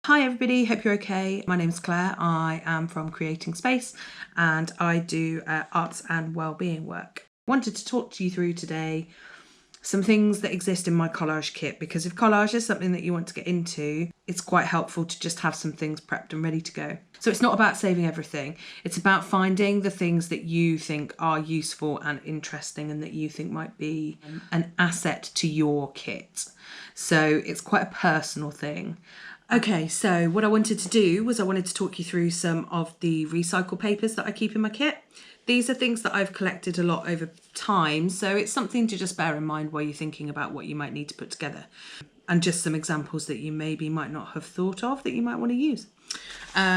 Hi everybody, hope you're okay. My name's Claire. I am from Creating Space and I do arts and wellbeing work. I wanted to talk to you through today some things that exist in my collage kit, because if collage is something that you want to get into, it's quite helpful to just have some things prepped and ready to go. So it's not about saving everything. It's about finding the things that you think are useful and interesting and that you think might be an asset to your kit. So it's quite a personal thing. Okay, so what I wanted to do was I wanted to talk you through some of the recycle papers that I keep in my kit. These are things that I've collected a lot over time, so it's something to just bear in mind while you're thinking about what you might need to put together. And just some examples that you maybe might not have thought of that you might want to use.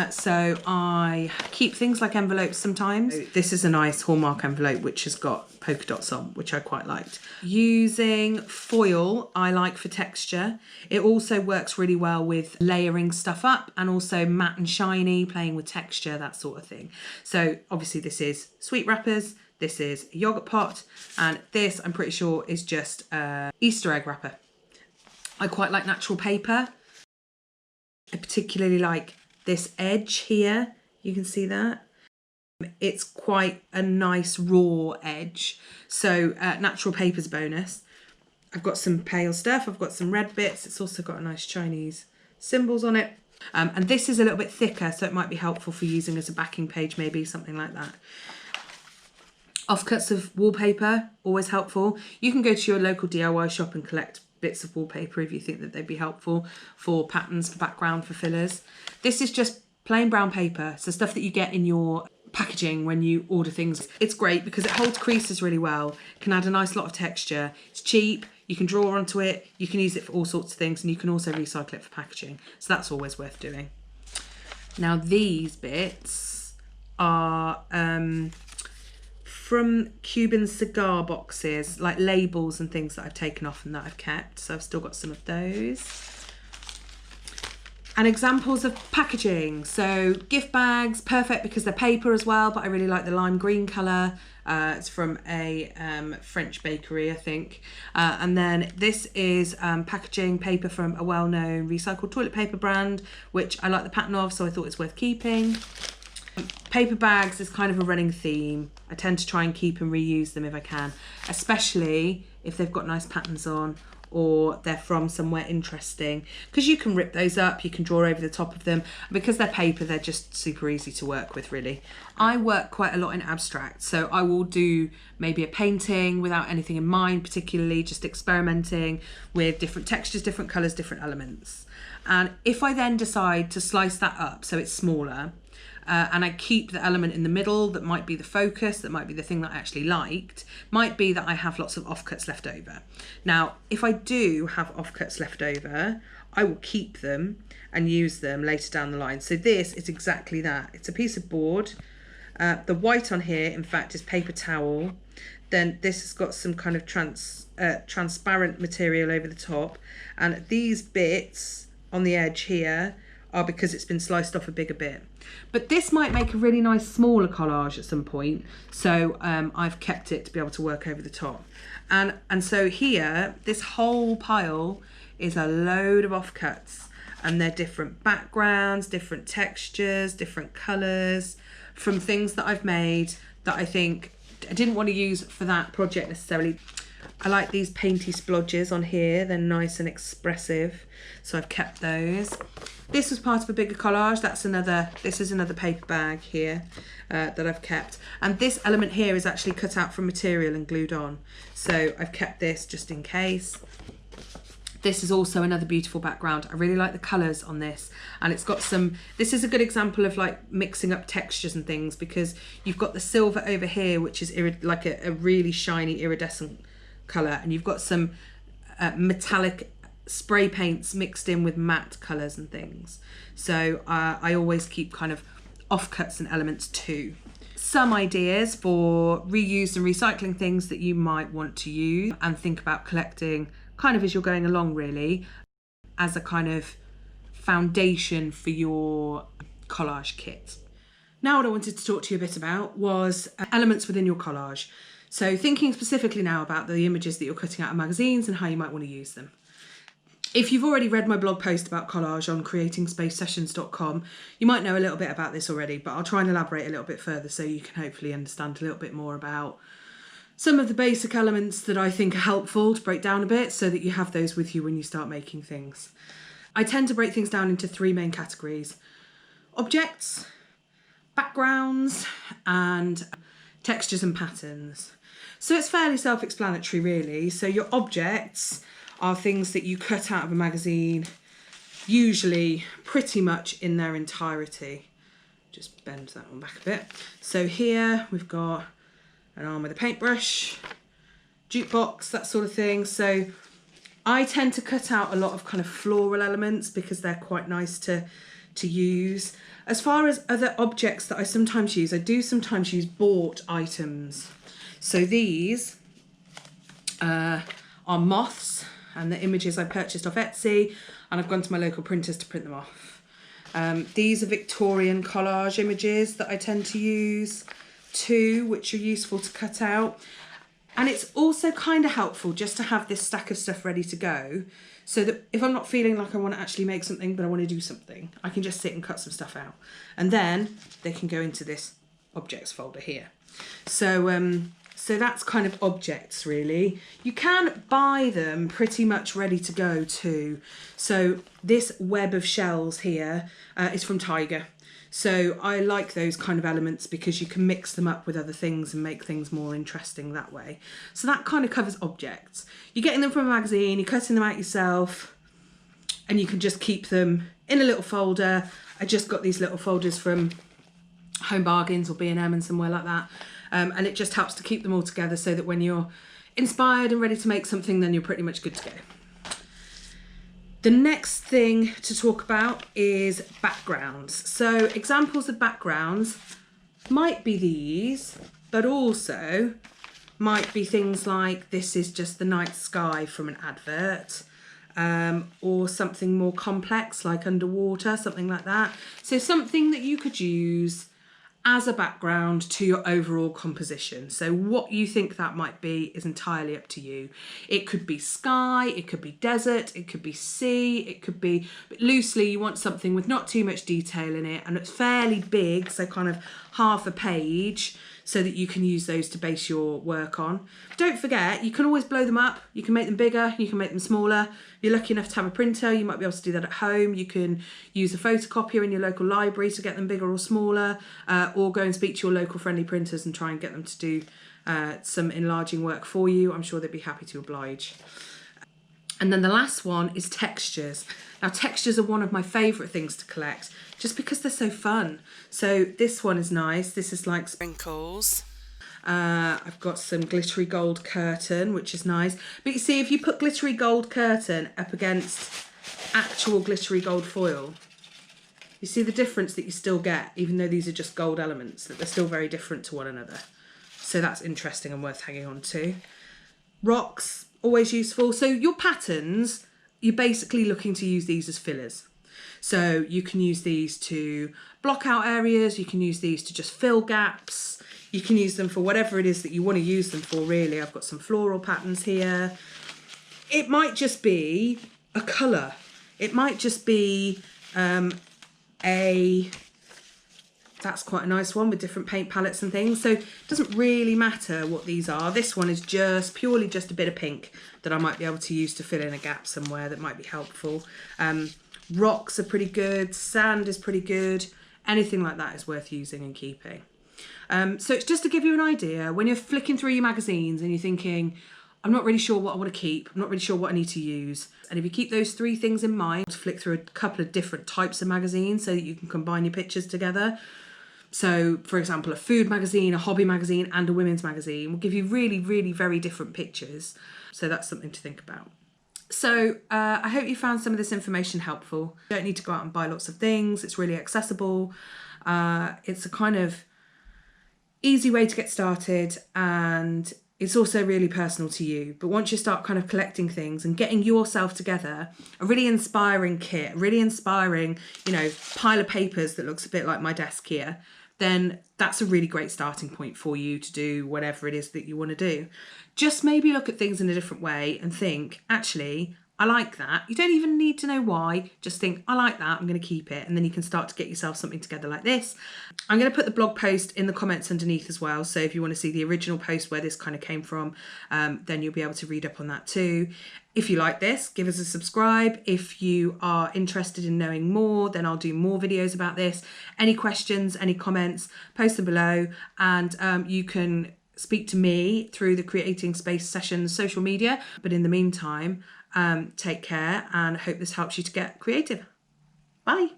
So I keep things like envelopes sometimes. This is a nice Hallmark envelope which has got polka dots on, which I quite liked. Using foil I like for texture. It also works really well with layering stuff up and also matte and shiny, playing with texture, that sort of thing. So obviously this is sweet wrappers, this is a yogurt pot, and this I'm pretty sure is just a Easter egg wrapper. I quite like natural paper. I particularly like this edge here, you can see that. It's quite a nice raw edge, so natural paper's a bonus. I've got some pale stuff, I've got some red bits, it's also got a nice Chinese symbols on it. And this is a little bit thicker, so it might be helpful for using as a backing page, maybe something like that. Offcuts of wallpaper, always helpful. You can go to your local DIY shop and collect bits of wallpaper if you think that they'd be helpful for patterns, for background, for fillers. This is just plain brown paper, so stuff that you get in your packaging when you order things. It's great because it holds creases really well, can add a nice lot of texture. It's cheap, you can draw onto it, you can use it for all sorts of things, and you can also recycle it for packaging. So that's always worth doing. Now these bits are from Cuban cigar boxes, like labels and things that I've taken off and that I've kept. So I've still got some of those. And examples of packaging. So gift bags, perfect because they're paper as well, but I really like the lime green colour. It's from a French bakery, I think. And then this is packaging paper from a well-known recycled toilet paper brand, which I like the pattern of, so I thought it's worth keeping. Paper bags is kind of a running theme. I tend to try and keep and reuse them if I can, especially if they've got nice patterns on or they're from somewhere interesting, because you can rip those up, you can draw over the top of them. Because they're paper, they're just super easy to work with, really. I work quite a lot in abstract, so I will do maybe a painting without anything in mind particularly, just experimenting with different textures, different colours, different elements. And if I then decide to slice that up so it's smaller, and I keep the element in the middle that might be the focus, that might be the thing that I actually liked, might be that I have lots of offcuts left over. Now, if I do have offcuts left over, I will keep them and use them later down the line. So this is exactly that. It's a piece of board. The white on here, in fact, is paper towel. Then this has got some kind of transparent material over the top. And these bits on the edge here are because it's been sliced off a bigger bit. But this might make a really nice smaller collage at some point, so I've kept it to be able to work over the top. And so here, this whole pile is a load of offcuts, and they're different backgrounds, different textures, different colours, from things that I've made that I think I didn't want to use for that project necessarily. I like these painty splodges on here, they're nice and expressive, so I've kept those. This was part of a bigger collage. This is another paper bag here that I've kept. And this element here is actually cut out from material and glued on. So I've kept this just in case. This is also another beautiful background. I really like the colours on this. And it's got this is a good example of like mixing up textures and things, because you've got the silver over here, which is like a really shiny iridescent colour. And you've got some metallic spray paints mixed in with matte colours and things. So I always keep kind of offcuts and elements too. Some ideas for reused and recycling things that you might want to use and think about collecting kind of as you're going along, really, as a kind of foundation for your collage kit. Now what I wanted to talk to you a bit about was elements within your collage. So thinking specifically now about the images that you're cutting out of magazines and how you might want to use them. If you've already read my blog post about collage on creatingspacesessions.com, you might know a little bit about this already, but I'll try and elaborate a little bit further so you can hopefully understand a little bit more about some of the basic elements that I think are helpful to break down a bit so that you have those with you when you start making things. I tend to break things down into three main categories: objects, backgrounds, and textures and patterns. So it's fairly self-explanatory really. So your objects are things that you cut out of a magazine, usually pretty much in their entirety. Just bend that one back a bit. So here we've got an arm with a paintbrush, jukebox, that sort of thing. So I tend to cut out a lot of kind of floral elements because they're quite nice to use. As far as other objects that I sometimes use, I do sometimes use bought items. So these are moths and the images I purchased off Etsy, and I've gone to my local printers to print them off. These are Victorian collage images that I tend to use too, which are useful to cut out. And it's also kind of helpful just to have this stack of stuff ready to go, so that if I'm not feeling like I want to actually make something but I want to do something, I can just sit and cut some stuff out, and then they can go into this objects folder here. So that's kind of objects really. You can buy them pretty much ready to go too. So this web of shells here is from Tiger. So I like those kind of elements because you can mix them up with other things and make things more interesting that way. So that kind of covers objects. You're getting them from a magazine, you're cutting them out yourself, and you can just keep them in a little folder. I just got these little folders from Home Bargains or B&M and somewhere like that. And it just helps to keep them all together so that when you're inspired and ready to make something, then you're pretty much good to go. The next thing to talk about is backgrounds. So examples of backgrounds might be these, but also might be things like this is just the night sky from an advert, or something more complex like underwater, something like that. So something that you could use as a background to your overall composition. So what you think that might be is entirely up to you. It could be sky, it could be desert, it could be sea, it could be, but loosely you want something with not too much detail in it and it's fairly big, so kind of half a page, so that you can use those to base your work on. Don't forget, you can always blow them up. You can make them bigger, you can make them smaller. If you're lucky enough to have a printer, you might be able to do that at home. You can use a photocopier in your local library to get them bigger or smaller, or go and speak to your local friendly printers and try and get them to do some enlarging work for you. I'm sure they'd be happy to oblige. And then the last one is textures. Now textures are one of my favourite things to collect just because they're so fun. So this one is nice. This is like sprinkles. I've got some glittery gold curtain, which is nice. But you see, if you put glittery gold curtain up against actual glittery gold foil, you see the difference that you still get, even though these are just gold elements, that they're still very different to one another. So that's interesting and worth hanging on to. Rocks, always useful. So your patterns, you're basically looking to use these as fillers. So you can use these to block out areas, you can use these to just fill gaps, you can use them for whatever it is that you want to use them for really. I've got some floral patterns here. It might just be a colour. It might just be that's quite a nice one with different paint palettes and things. So it doesn't really matter what these are. This one is just purely just a bit of pink that I might be able to use to fill in a gap somewhere that might be helpful. Rocks are pretty good. Sand is pretty good. Anything like that is worth using and keeping. So it's just to give you an idea, when you're flicking through your magazines and you're thinking, I'm not really sure what I want to keep, I'm not really sure what I need to use. And if you keep those three things in mind, flick through a couple of different types of magazines so that you can combine your pictures together. So, for example, a food magazine, a hobby magazine, and a women's magazine will give you really, really very different pictures. So that's something to think about. So I hope you found some of this information helpful. You don't need to go out and buy lots of things. It's really accessible. It's a kind of easy way to get started, and it's also really personal to you. But once you start kind of collecting things and getting yourself together, a really inspiring kit, a really inspiring, pile of papers that looks a bit like my desk here, then that's a really great starting point for you to do whatever it is that you want to do. Just maybe look at things in a different way and think, actually, I like that. You don't even need to know why. Just think, I like that, I'm going to keep it. And then you can start to get yourself something together like this. I'm going to put the blog post in the comments underneath as well. So if you want to see the original post where this kind of came from, then you'll be able to read up on that too. If you like this, give us a subscribe. If you are interested in knowing more, then I'll do more videos about this. Any questions, any comments, post them below, and you can speak to me through the Creating Space Sessions social media. But in the meantime, take care, and I hope this helps you to get creative. Bye.